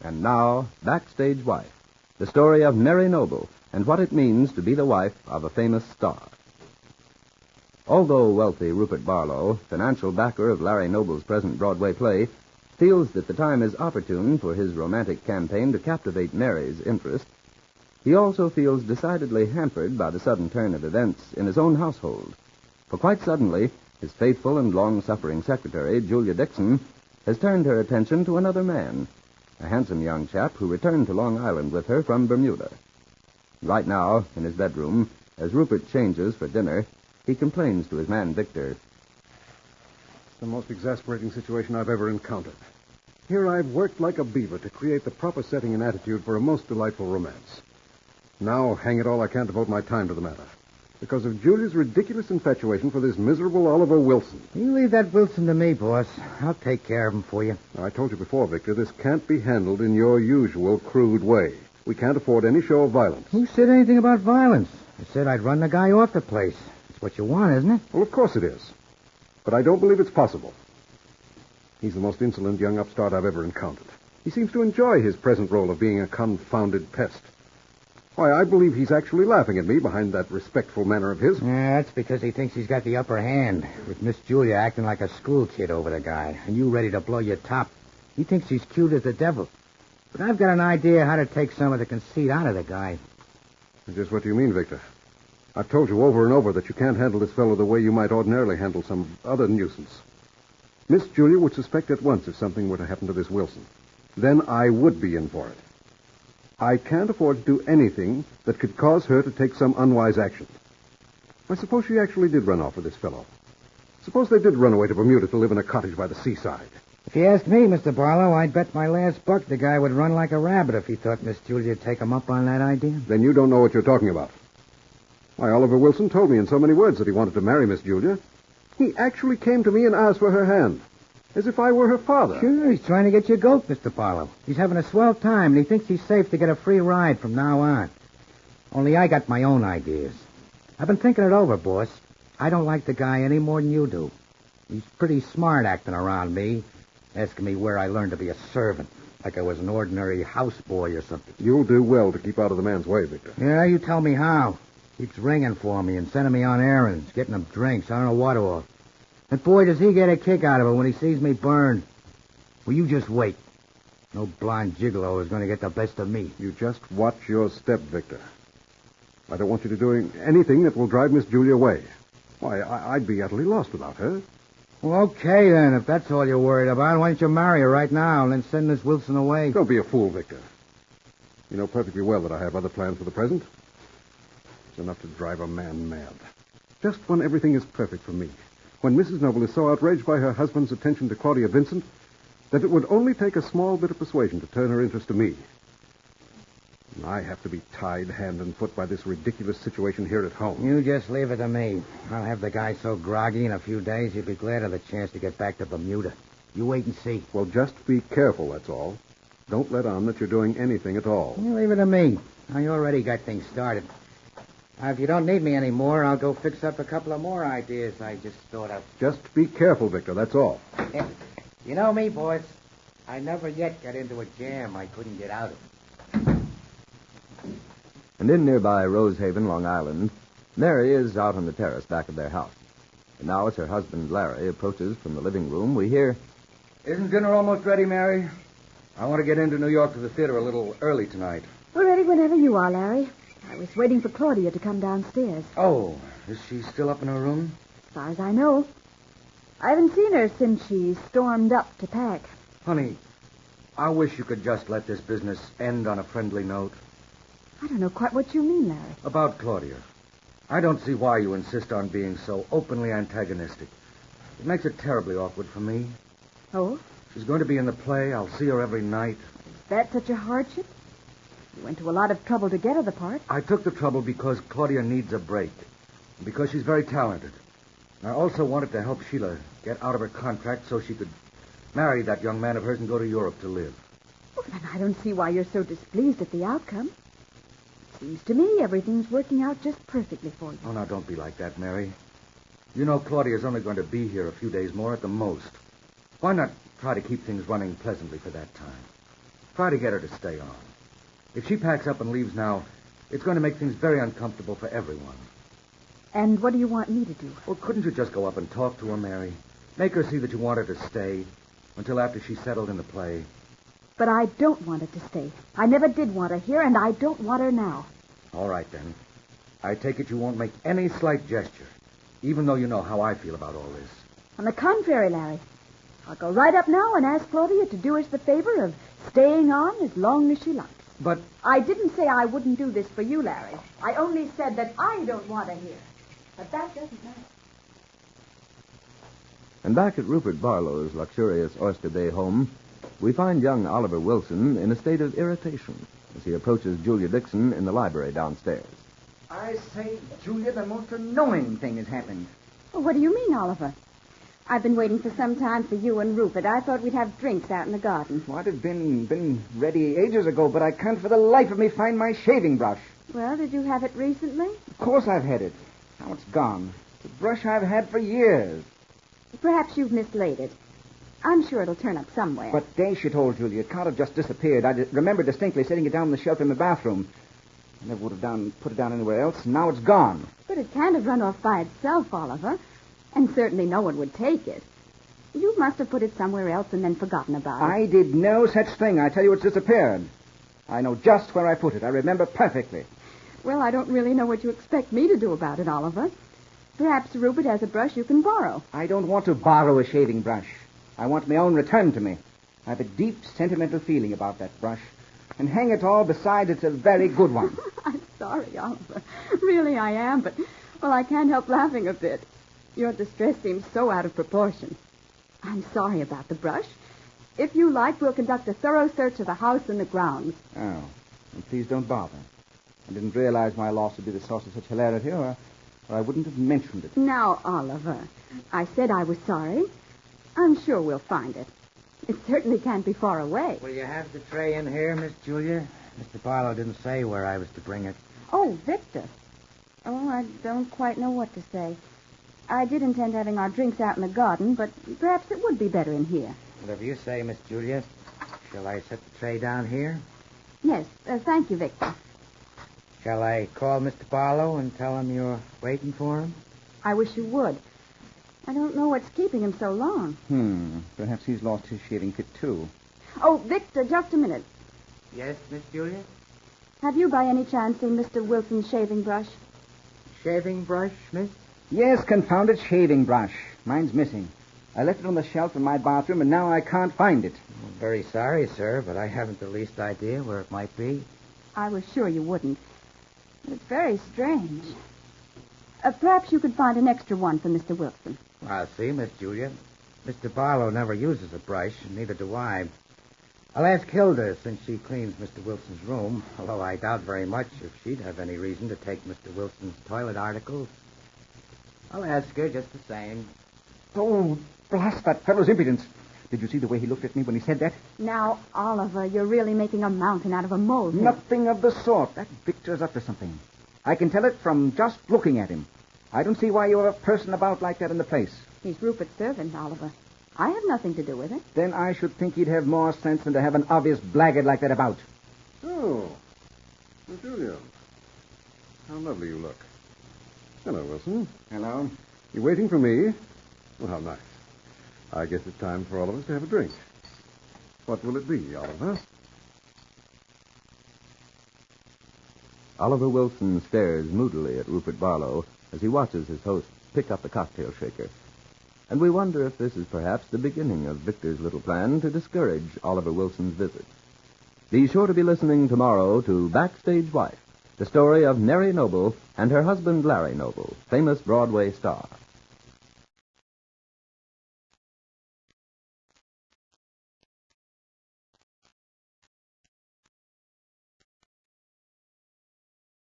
And now, Backstage Wife, the story of Mary Noble and what it means to be the wife of a famous star. Although wealthy Rupert Barlow, financial backer of Larry Noble's present Broadway play, feels that the time is opportune for his romantic campaign to captivate Mary's interest, he also feels decidedly hampered by the sudden turn of events in his own household. For quite suddenly, his faithful and long-suffering secretary, Julia Dixon, has turned her attention to another man, a handsome young chap who returned to Long Island with her from Bermuda. Right now, in his bedroom, as Rupert changes for dinner, he complains to his man, Victor. It's the most exasperating situation I've ever encountered. Here I've worked like a beaver to create the proper setting and attitude for a most delightful romance. Now, hang it all, I can't devote my time to the matter. Because of Julia's ridiculous infatuation for this miserable Oliver Wilson. You leave that Wilson to me, boss. I'll take care of him for you. Now, I told you before, Victor, this can't be handled in your usual crude way. We can't afford any show of violence. Who said anything about violence? I said I'd run the guy off the place. That's what you want, isn't it? Well, of course it is. But I don't believe it's possible. He's the most insolent young upstart I've ever encountered. He seems to enjoy his present role of being a confounded pest. Why, I believe he's actually laughing at me behind that respectful manner of his. Yeah, that's because he thinks he's got the upper hand, with Miss Julia acting like a school kid over the guy, and you ready to blow your top. He thinks he's cute as the devil. But I've got an idea how to take some of the conceit out of the guy. Just what do you mean, Victor? I've told you over and over that you can't handle this fellow the way you might ordinarily handle some other nuisance. Miss Julia would suspect at once if something were to happen to this Wilson. Then I would be in for it. I can't afford to do anything that could cause her to take some unwise action. I suppose she actually did run off with this fellow. Suppose they did run away to Bermuda to live in a cottage by the seaside. If you ask me, Mr. Barlow, I'd bet my last buck the guy would run like a rabbit if he thought Miss Julia'd take him up on that idea. Then you don't know what you're talking about. Why, Oliver Wilson told me in so many words that he wanted to marry Miss Julia. He actually came to me and asked for her hand, as if I were her father. Sure, he's trying to get your goat, Mr. Barlow. He's having a swell time, and he thinks he's safe to get a free ride from now on. Only I got my own ideas. I've been thinking it over, boss. I don't like the guy any more than you do. He's pretty smart acting around me, asking me where I learned to be a servant, like I was an ordinary houseboy or something. You'll do well to keep out of the man's way, Victor. Yeah, you tell me how. Keeps ringing for me and sending me on errands, getting him drinks, I don't know what all. And boy, does he get a kick out of it when he sees me burned. Well, you just wait. No blonde gigolo is going to get the best of me. You just watch your step, Victor. I don't want you to do anything that will drive Miss Julia away. Why, I'd be utterly lost without her. Well, okay, then, if that's all you're worried about, why don't you marry her right now and then send Miss Wilson away? Don't be a fool, Victor. You know perfectly well that I have other plans for the present. It's enough to drive a man mad. Just when everything is perfect for me. When Mrs. Noble is so outraged by her husband's attention to Claudia Vincent that it would only take a small bit of persuasion to turn her interest to me. And I have to be tied hand and foot by this ridiculous situation here at home. You just leave it to me. I'll have the guy so groggy in a few days he'll be glad of the chance to get back to Bermuda. You wait and see. Well, just be careful, that's all. Don't let on that you're doing anything at all. You leave it to me. I already got things started. If you don't need me anymore, I'll go fix up a couple of more ideas I just thought of. Just be careful, Victor, that's all. You know me, boys. I never yet got into a jam I couldn't get out of. And in nearby Rosehaven, Long Island, Mary is out on the terrace back of their house. And now as her husband, Larry, approaches from the living room, we hear... Isn't dinner almost ready, Mary? I want to get into New York to the theater a little early tonight. We're ready whenever you are, Larry. I was waiting for Claudia to come downstairs. Oh, is she still up in her room? As far as I know. I haven't seen her since she stormed up to pack. Honey, I wish you could just let this business end on a friendly note. I don't know quite what you mean, Larry. About Claudia. I don't see why you insist on being so openly antagonistic. It makes it terribly awkward for me. Oh? She's going to be in the play. I'll see her every night. Is that such a hardship? You went to a lot of trouble to get her the part. I took the trouble because Claudia needs a break. And because she's very talented. And I also wanted to help Sheila get out of her contract so she could marry that young man of hers and go to Europe to live. Well, then I don't see why you're so displeased at the outcome. It seems to me everything's working out just perfectly for you. Oh, now, don't be like that, Mary. You know Claudia's only going to be here a few days more at the most. Why not try to keep things running pleasantly for that time? Try to get her to stay on. If she packs up and leaves now, it's going to make things very uncomfortable for everyone. And what do you want me to do? Well, couldn't you just go up and talk to her, Mary? Make her see that you want her to stay until after she's settled in the play. But I don't want her to stay. I never did want her here, and I don't want her now. All right, then. I take it you won't make any slight gesture, even though you know how I feel about all this. On the contrary, Larry, I'll go right up now and ask Claudia to do us the favor of staying on as long as she likes. But I didn't say I wouldn't do this for you, Larry. I only said that I don't want her here. But that doesn't matter. And back at Rupert Barlow's luxurious Oyster Bay home, we find young Oliver Wilson in a state of irritation as he approaches Julia Dixon in the library downstairs. I say, Julia, the most annoying thing has happened. Well, what do you mean, Oliver? I've been waiting for some time for you and Rupert. I thought we'd have drinks out in the garden. Well, I'd have been ready ages ago, but I can't for the life of me find my shaving brush. Well, did you have it recently? Of course I've had it. Now it's gone. It's a brush I've had for years. Perhaps you've mislaid it. I'm sure it'll turn up somewhere. But day she told Julia, it can't have just disappeared. I remember distinctly setting it down on the shelf in the bathroom. I never would have put it down anywhere else. Now it's gone. But it can't have run off by itself, Oliver. And certainly no one would take it. You must have put it somewhere else and then forgotten about it. I did no such thing. I tell you, it's disappeared. I know just where I put it. I remember perfectly. Well, I don't really know what you expect me to do about it, Oliver. Perhaps Rupert has a brush you can borrow. I don't want to borrow a shaving brush. I want my own returned to me. I have a deep sentimental feeling about that brush. And hang it all, besides, it's a very good one. I'm sorry, Oliver. Really, I am, but, well, I can't help laughing a bit. Your distress seems so out of proportion. I'm sorry about the brush. If you like, we'll conduct a thorough search of the house and the grounds. Oh, and please don't bother. I didn't realize my loss would be the source of such hilarity, or I wouldn't have mentioned it. Now, Oliver, I said I was sorry. I'm sure we'll find it. It certainly can't be far away. Will you have the tray in here, Miss Julia? Mr. Barlow didn't say where I was to bring it. Oh, Victor. Oh, I don't quite know what to say. I did intend having our drinks out in the garden, but perhaps it would be better in here. Whatever you say, Miss Julia. Shall I set the tray down here? Yes, thank you, Victor. Shall I call Mr. Barlow and tell him you're waiting for him? I wish you would. I don't know what's keeping him so long. Perhaps he's lost his shaving kit, too. Oh, Victor, just a minute. Yes, Miss Julia? Have you by any chance seen Mr. Wilson's shaving brush? Shaving brush, miss? Yes, confounded shaving brush. Mine's missing. I left it on the shelf in my bathroom, and now I can't find it. I'm very sorry, sir, but I haven't the least idea where it might be. I was sure you wouldn't. It's very strange. Perhaps you could find an extra one for Mr. Wilson. I'll see, Miss Julia. Mr. Barlow never uses a brush, and neither do I. I'll ask Hilda, since she cleans Mr. Wilson's room, although I doubt very much if she'd have any reason to take Mr. Wilson's toilet articles. I'll ask her just the same. Oh, blast that fellow's impudence. Did you see the way he looked at me when he said that? Now, Oliver, you're really making a mountain out of a molehill. Nothing of the sort. That Victor's up to something. I can tell it from just looking at him. I don't see why you have a person about like that in the place. He's Rupert's servant, Oliver. I have nothing to do with it. Then I should think he'd have more sense than to have an obvious blackguard like that about. Oh, Miss Julia. How lovely you look. Hello, Wilson. Hello. You waiting for me? Well, how nice. I guess it's time for all of us to have a drink. What will it be, Oliver? Oliver Wilson stares moodily at Rupert Barlow as he watches his host pick up the cocktail shaker. And we wonder if this is perhaps the beginning of Victor's little plan to discourage Oliver Wilson's visit. Be sure to be listening tomorrow to Backstage Wife, the story of Mary Noble and her husband Larry Noble, famous Broadway star.